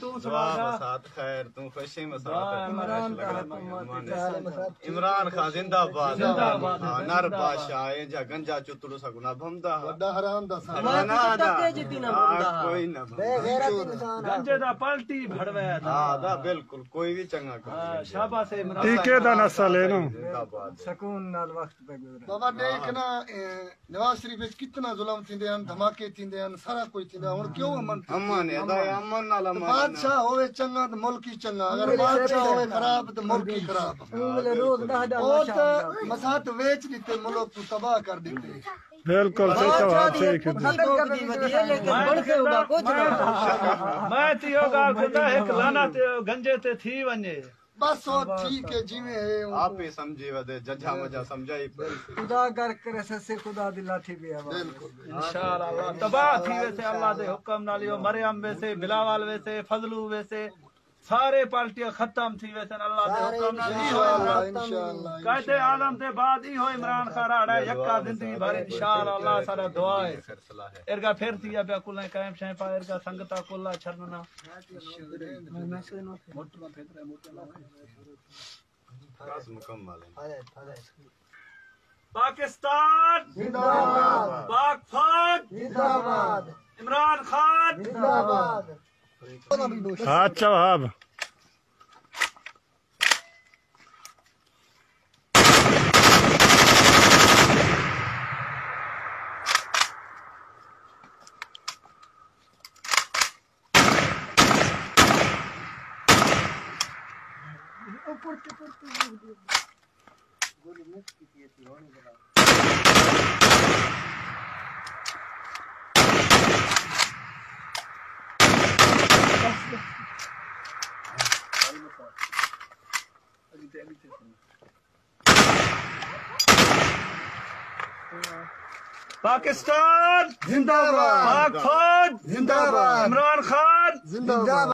تو ساتھ خیر تو خوشی مسات عمران خان زندہ باد نر بادشاہ جا گنجا چتڑو سگنا بھمدا بڑا حرام دا کوئی نہ گنجے دا پالٹی بھڑوے ہاں دا بالکل کوئی بھی چنگا کر شاباش عمران ٹھیکے دا نسل ہے نا سکون نال وقت پہ گزرا بابا دیکھنا نواز شریف وچ کتنا ظلم تھیندے ہیں دھماکے تھیندے ہیں سارا کچھ تھیندا ہن کیوں امن امن نال بادشاہ ہوے چنگا تے ملک ہی چنگا اگر بادشاہ ہوے خراب تے ملک ہی خراب روز 10 اور تے مساحت ویچ دیتے ملک کو تباہ کر دیتے بالکل صحیح جواب صحیح میں تیو گال کندا ایک لانا تے گنجے تے تھی ونجے بس وہ ٹھیک ہے جویں ہے آپ ہی سمجھی ودے ججا مجا سمجھائی خدا کر کرے سے خدا دی لاٹھی بھی ہے بالکل انشاءاللہ تباہ تھی ویسے اللہ دے حکم نال یو مریم ویسے بلاول ویسے فضلو ویسے سارے پارٹیاں ختم تھی ویسے اللہ دے حکم نال انشاءاللہ قائد اعظم دے بعد ہی ہو عمران خان راڑا یکا زندگی بھر انشاءاللہ سارا دعا ہے ارگا پھر تھی پیا کلیں قائم شے پا ارگا سنگتا کلا چھرنا مکمل پاکستان زندہ باد پاک فوج زندہ باد عمران خان زندہ باد اچھا وہاب پاکستان زندہ باد پاک فوج زندہ باد عمران خان زندہ باد